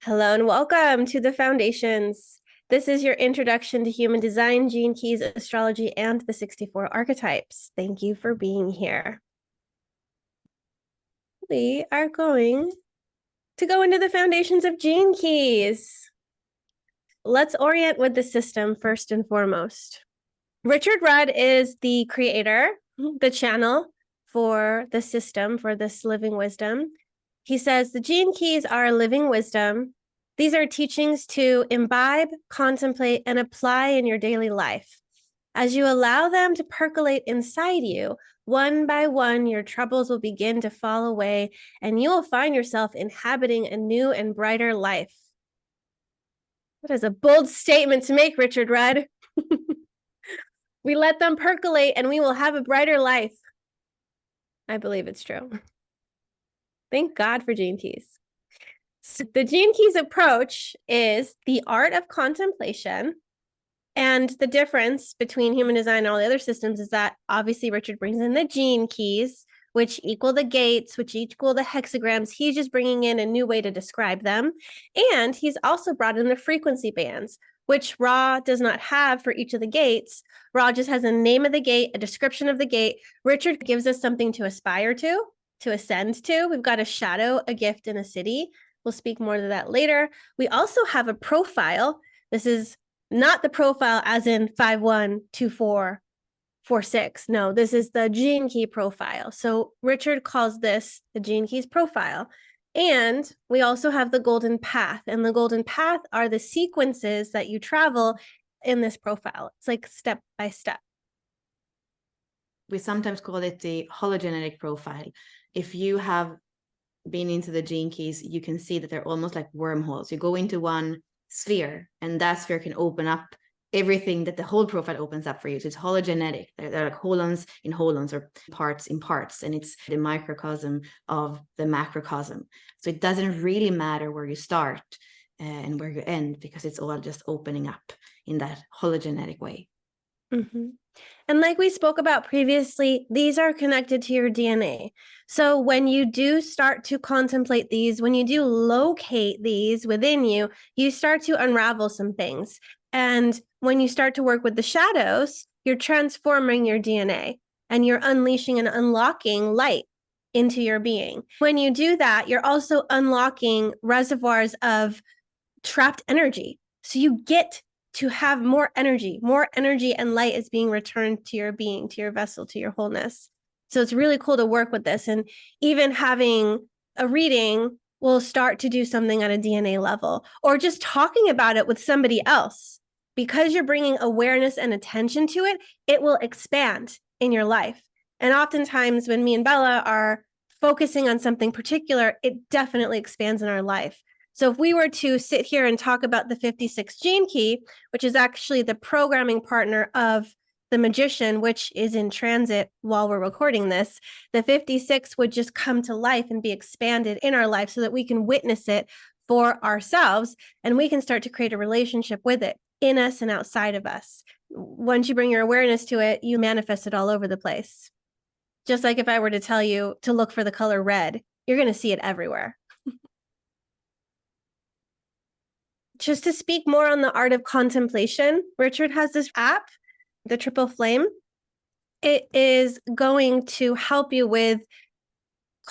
Hello and welcome to the Foundations. This is your introduction to human design, gene keys, astrology, and the 64 archetypes. Thank you for being here. We are going to go into the foundations of gene keys. Let's orient with the system first and foremost. Richard Rudd is the creator, the channel for the system, for this living wisdom. He says the gene keys are living wisdom. These are teachings to imbibe, contemplate, and apply in your daily life. As you allow them to percolate inside you, one by one, your troubles will begin to fall away, and you will find yourself inhabiting a new and brighter life. That is a bold statement to make, Richard Rudd. We let them percolate, and we will have a brighter life. I believe it's true. Thank God for gene keys. So the gene keys approach is the art of contemplation. And the difference between human design and all the other systems is that obviously Richard brings in the gene keys, which equal the gates, which equal the hexagrams. He's just bringing in a new way to describe them. And he's also brought in the frequency bands, which Ra does not have for each of the gates. Ra just has a name of the gate, a description of the gate. Richard gives us something to aspire to ascend to. We've got a shadow, a gift, and a city. We'll speak more to that later. We also have a profile. This is not the profile as in 512446. No, this is the gene key profile. So Richard calls this the gene keys profile. And we also have the golden path. And the golden path are the sequences that you travel in this profile. It's like step by step. We sometimes call it the hologenetic profile. If you have been into the gene keys, you can see that they're almost like wormholes. You go into one sphere, and that sphere can open up everything that the whole profile opens up for you. So it's hologenetic. They're like holons in holons, or parts in parts, and it's the microcosm of the macrocosm. So it doesn't really matter where you start and where you end, because it's all just opening up in that hologenetic way. Mm-hmm. And like we spoke about previously, these are connected to your DNA. So when you do start to contemplate these, when you do locate these within you, you start to unravel some things. And when you start to work with the shadows, you're transforming your DNA and you're unleashing and unlocking light into your being. When you do that, you're also unlocking reservoirs of trapped energy. So you get to have more energy and light is being returned to your being, to your vessel, to your wholeness. So it's really cool to work with this. And even having a reading will start to do something on a DNA level, or just talking about it with somebody else. Because you're bringing awareness and attention to it, it will expand in your life. And oftentimes when me and Bella are focusing on something particular, it definitely expands in our life. So if we were to sit here and talk about the 56 gene key, which is actually the programming partner of the magician, which is in transit while we're recording this, the 56 would just come to life and be expanded in our life so that we can witness it for ourselves, and we can start to create a relationship with it in us and outside of us. Once you bring your awareness to it, you manifest it all over the place. Just like if I were to tell you to look for the color red, you're going to see it everywhere. Just to speak more on the art of contemplation, Richard has this app, the Triple Flame. It is going to help you with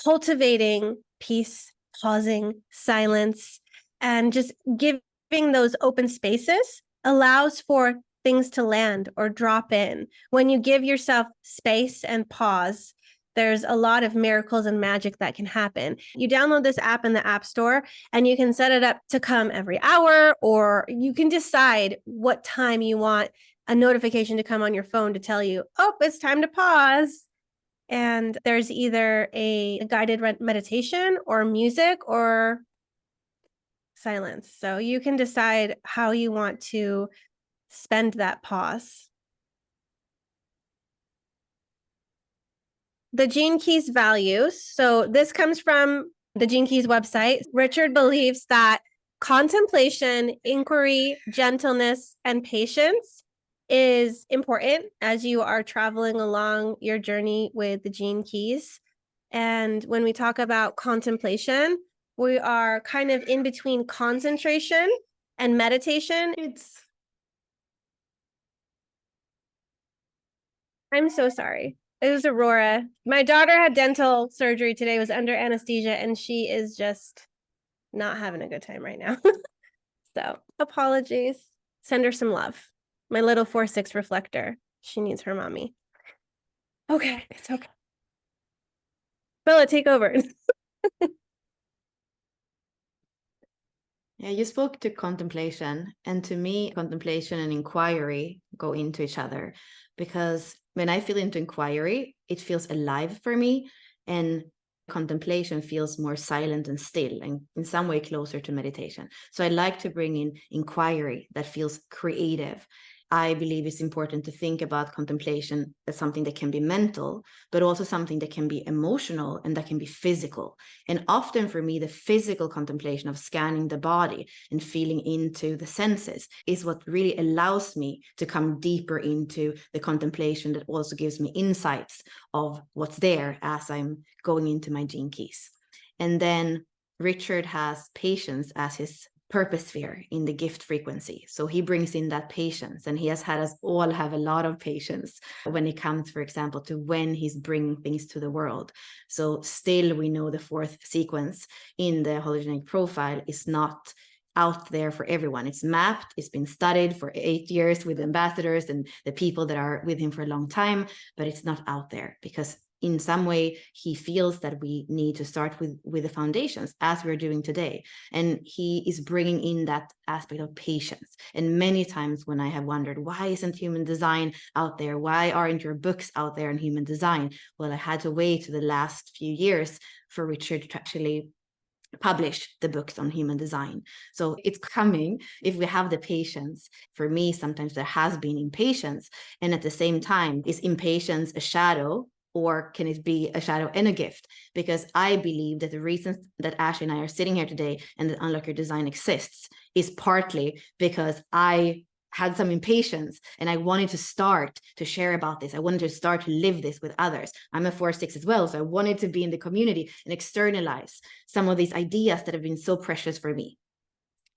cultivating peace, pausing, silence, and just giving those open spaces allows for things to land or drop in. When you give yourself space and pause, there's a lot of miracles and magic that can happen. You download this app in the App Store and you can set it up to come every hour, or you can decide what time you want a notification to come on your phone to tell you, oh, it's time to pause. And there's either a guided meditation or music or silence. So you can decide how you want to spend that pause. The Gene Keys values. So this comes from the Gene Keys website. Richard believes that contemplation, inquiry, gentleness, and patience is important as you are traveling along your journey with the Gene Keys. And when we talk about contemplation, We are kind of in between concentration and meditation. I'm so sorry. It was Aurora. My daughter had dental surgery today, was under anesthesia, and she is just not having a good time right now. So apologies. Send her some love. My little 4/6 reflector. She needs her mommy. Okay, it's okay. Bella, take over. Yeah, you spoke to contemplation, and to me, contemplation and inquiry go into each other, because when I feel into inquiry, it feels alive for me, and contemplation feels more silent and still, and in some way closer to meditation. So I like to bring in inquiry that feels creative. I believe it's important to think about contemplation as something that can be mental, but also something that can be emotional and that can be physical. And often for me, the physical contemplation of scanning the body and feeling into the senses is what really allows me to come deeper into the contemplation that also gives me insights of what's there as I'm going into my gene keys. And then Richard has patience as his purpose sphere in the gift frequency. So he brings in that patience, and he has had us all have a lot of patience when it comes, for example, to when he's bringing things to the world. So still we know the fourth sequence in the hologenetic profile is not out there for everyone. It's mapped, it's been studied for 8 years with ambassadors and the people that are with him for a long time, but it's not out there because in some way he feels that we need to start with the foundations, as we're doing today. And he is bringing in that aspect of patience. And many times when I have wondered, why isn't human design out there? Why aren't your books out there in human design? Well, I had to wait to the last few years for Richard to actually publish the books on human design. So it's coming if we have the patience. For me, sometimes there has been impatience. And at the same time, is impatience a shadow, or can it be a shadow and a gift? Because I believe that the reason that Ashley and I are sitting here today and that Unlock Your Design exists is partly because I had some impatience and I wanted to start to share about this. I wanted to start to live this with others. I'm a 4/6 as well, so I wanted to be in the community and externalize some of these ideas that have been so precious for me.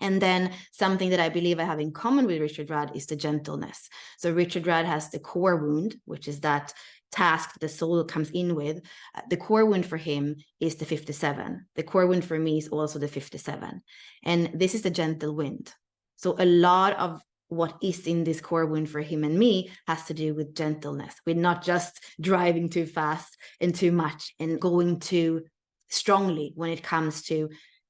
And then something that I believe I have in common with Richard Rudd is the gentleness. So Richard Rudd has the core wound, which is that task the soul comes in with. The core wound for him is the 57. The core wound for me is also the 57. And this is the gentle wind. So a lot of what is in this core wound for him and me has to do with gentleness, with not just driving too fast and too much and going too strongly when it comes to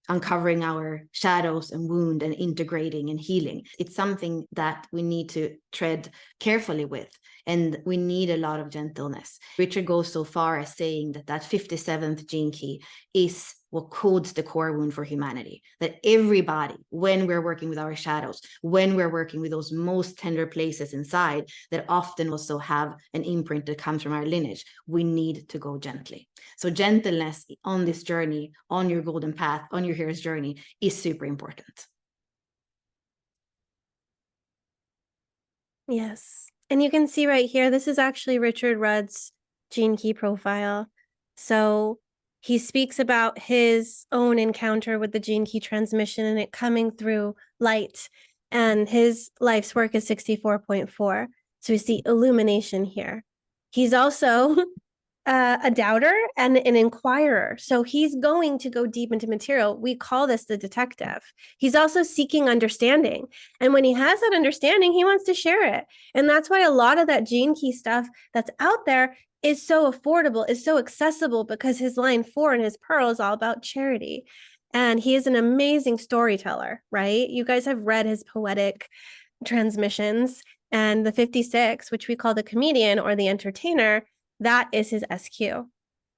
uncovering our shadows and wound and integrating and healing. It's something that we need to tread carefully with, and we need a lot of gentleness. Richard goes so far as saying that that 57th gene key is what codes the core wound for humanity, that everybody, when we're working with our shadows, when we're working with those most tender places inside that often also have an imprint that comes from our lineage, we need to go gently. So gentleness on this journey, on your golden path, on your hero's journey, is super important. Yes. And you can see right here, this is actually Richard Rudd's gene key profile. So he speaks about his own encounter with the gene key transmission and it coming through light. And his life's work is 64.4. So we see illumination here. He's also a doubter and an inquirer. So he's going to go deep into material. We call this the detective. He's also seeking understanding. And when he has that understanding, he wants to share it. And that's why a lot of that gene key stuff that's out there is so affordable, is so accessible, because his line 4 in his pearl is all about charity. And he is an amazing storyteller, right? You guys have read his poetic transmissions, and the 56, which we call the comedian or the entertainer, that is his SQ.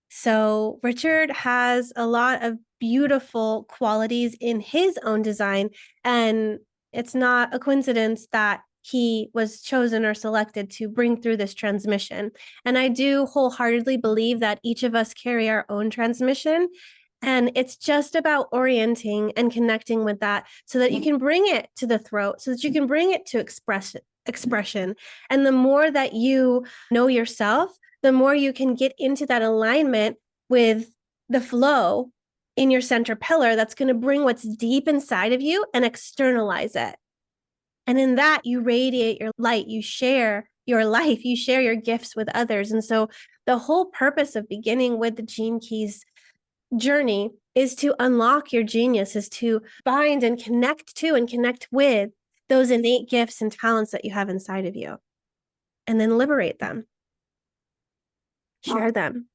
So Richard has a lot of beautiful qualities in his own design, and it's not a coincidence that he was chosen or selected to bring through this transmission. And I do wholeheartedly believe that each of us carry our own transmission, and it's just about orienting and connecting with that so that you can bring it to the throat, so that you can bring it to expression. And the more that you know yourself, the more you can get into that alignment with the flow in your center pillar that's going to bring what's deep inside of you and externalize it. And in that, you radiate your light, you share your life, you share your gifts with others. And so the whole purpose of beginning with the Gene Keys journey is to unlock your genius, is to bind and connect to and connect with those innate gifts and talents that you have inside of you, and then liberate them, share them.